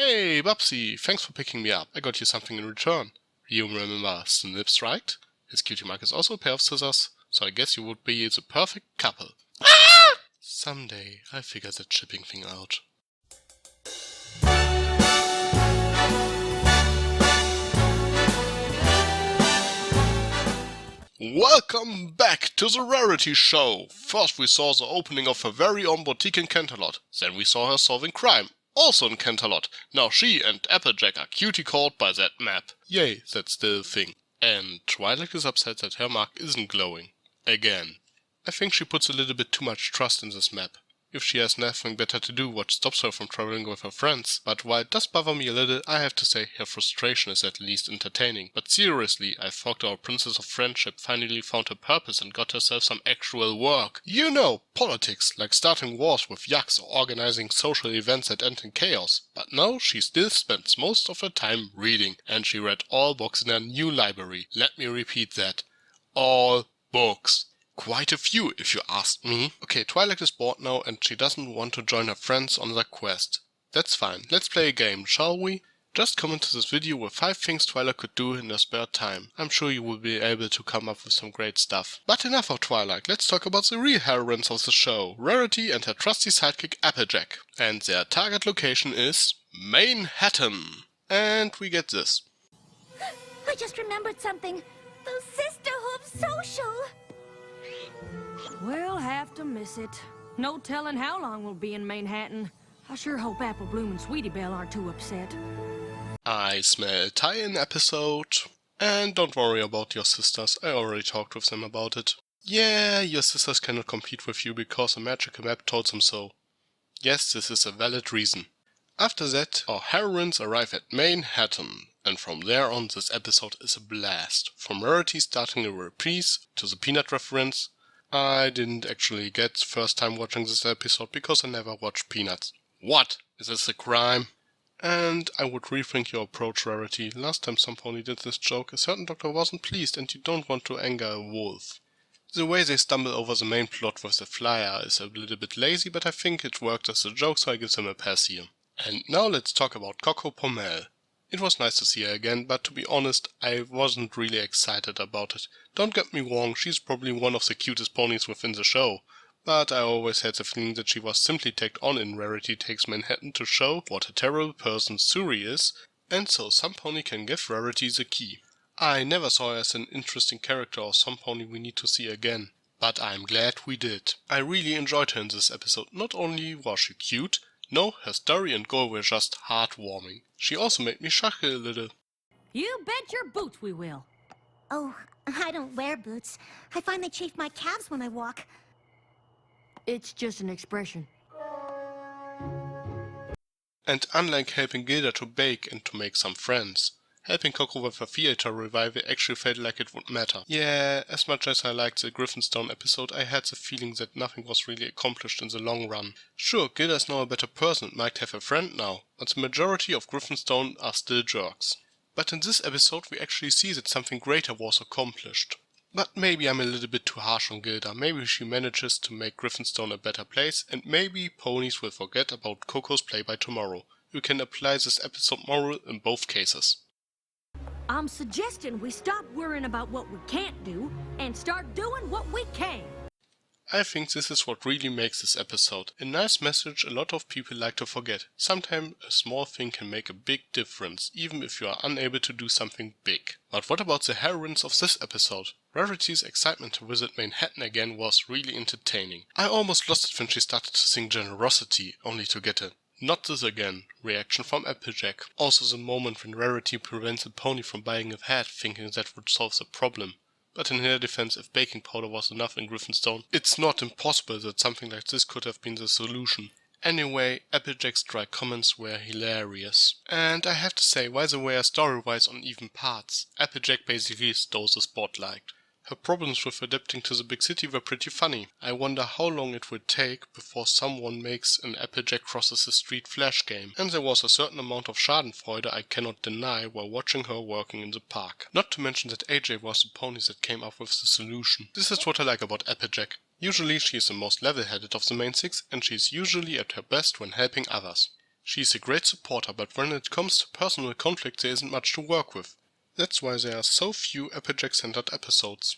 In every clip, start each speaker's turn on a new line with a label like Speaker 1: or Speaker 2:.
Speaker 1: Hey, Bubsy, thanks for picking me up. I got you something in return. You remember Snips, right? His cutie mark is also a pair of scissors, so I guess you would be the perfect couple. Ah! Someday I'll figure that shipping thing out. Welcome back to the Rarity Show! First we saw the opening of her very own boutique in Canterlot. Then we saw her solving crime, also in Canterlot. Now she and Applejack are cutie called by that map. Yay, that's still a thing. And Twilight is upset that her mark isn't glowing. Again. I think she puts a little bit too much trust in this map. If she has nothing better to do, what stops her from traveling with her friends? But while it does bother me a little, I have to say her frustration is at least entertaining. But seriously, I thought our Princess of Friendship finally found her purpose and got herself some actual work. You know, politics, like starting wars with yaks or organizing social events that end in chaos. But no, she still spends most of her time reading, and she read all books in her new library. Let me repeat that. All books. Quite a few, if you ask me. Okay, Twilight is bored now and she doesn't want to join her friends on their quest. That's fine, let's play a game, shall we? Just comment to this video with 5 things Twilight could do in her spare time. I'm sure you will be able to come up with some great stuff. But enough of Twilight, let's talk about the real heroines of the show, Rarity and her trusty sidekick Applejack. And their target location is Manehattan. And we get this.
Speaker 2: I just remembered something. The Sisterhood Social!
Speaker 3: We'll have to miss it. No telling how long we'll be in Manhattan. I sure hope Apple Bloom and Sweetie Belle aren't too upset.
Speaker 1: I smell tie-in episode. And don't worry about your sisters, I already talked with them about it. Yeah, your sisters cannot compete with you because a magical map told them so. Yes, this is a valid reason. After that, our heroines arrive at Manehattan. And from there on, this episode is a blast. From Rarity starting a reprise to the Peanut reference. I didn't actually get first time watching this episode because I never watched Peanuts. What? Is this a crime? And I would rethink your approach, Rarity. Last time somebody did this joke, a certain doctor wasn't pleased and you don't want to anger a wolf. The way they stumble over the main plot with the flyer is a little bit lazy, but I think it worked as a joke, so I give them a pass here. And now let's talk about Coco Pommel. It was nice to see her again, but to be honest, I wasn't really excited about it. Don't get me wrong, she's probably one of the cutest ponies within the show. But I always had the feeling that she was simply tacked on in Rarity Takes Manhattan to show what a terrible person Suri is, and so some pony can give Rarity the key. I never saw her as an interesting character or some pony we need to see again. But I'm glad we did. I really enjoyed her in this episode. Not only was she cute, no, her story and goal were just heartwarming. She also made me chuckle a little.
Speaker 3: You bet your boots we will.
Speaker 2: Oh, I don't wear boots. I find they chafe my calves when I walk.
Speaker 3: It's just an expression.
Speaker 1: And unlike helping Gilda to bake and to make some friends, helping Coco with her theater revival actually felt like it would matter. Yeah, as much as I liked the Griffonstone episode, I had the feeling that nothing was really accomplished in the long run. Sure, Gilda's now a better person and might have a friend now, but the majority of Griffonstone are still jerks. But in this episode we actually see that something greater was accomplished. But maybe I'm a little bit too harsh on Gilda, maybe she manages to make Griffonstone a better place, and maybe ponies will forget about Coco's play by tomorrow. You can apply this episode moral in both cases.
Speaker 3: I'm suggesting we stop worrying about what we can't do and start doing what we can.
Speaker 1: I think this is what really makes this episode. A nice message a lot of people like to forget. Sometimes a small thing can make a big difference, even if you are unable to do something big. But what about the heroines of this episode? Rarity's excitement to visit Manhattan again was really entertaining. I almost lost it when she started to sing Generosity, only to get a "not this again" reaction from Applejack. Also the moment when Rarity prevents a pony from buying a hat, thinking that would solve the problem. But in her defense, if baking powder was enough in Griffonstone, it's not impossible that something like this could have been the solution. Anyway, Applejack's dry comments were hilarious. And I have to say, while they were story-wise on even parts, Applejack basically stole the spotlight. Her problems with adapting to the big city were pretty funny. I wonder how long it would take before someone makes an Applejack crosses the street flash game. And there was a certain amount of schadenfreude I cannot deny while watching her working in the park. Not to mention that AJ was the pony that came up with the solution. This is what I like about Applejack. Usually she is the most level-headed of the main 6 and she is usually at her best when helping others. She's a great supporter, but when it comes to personal conflict there isn't much to work with. That's why there are so few Applejack-centered episodes.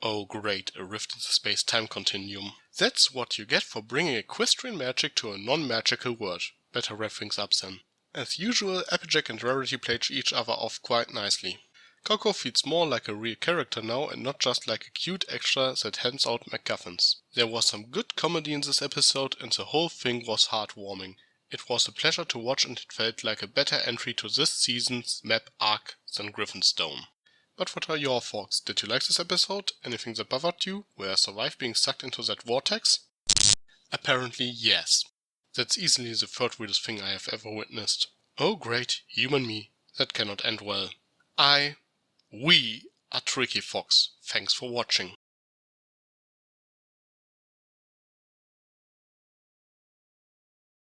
Speaker 1: Oh great, a rift in the space-time continuum. That's what you get for bringing equestrian magic to a non-magical world. Better wrap things up then. As usual, Applejack and Rarity played each other off quite nicely. Coco feels more like a real character now and not just like a cute extra that hands out MacGuffins. There was some good comedy in this episode and the whole thing was heartwarming. It was a pleasure to watch and it felt like a better entry to this season's map arc than Griffonstone. But what are your thoughts? Did you like this episode? Anything that bothered you? Will I survive being sucked into that vortex? Apparently yes. That's easily the third weirdest thing I have ever witnessed. Oh great, human me. That cannot end well. We are Tricky Fox. Thanks for watching.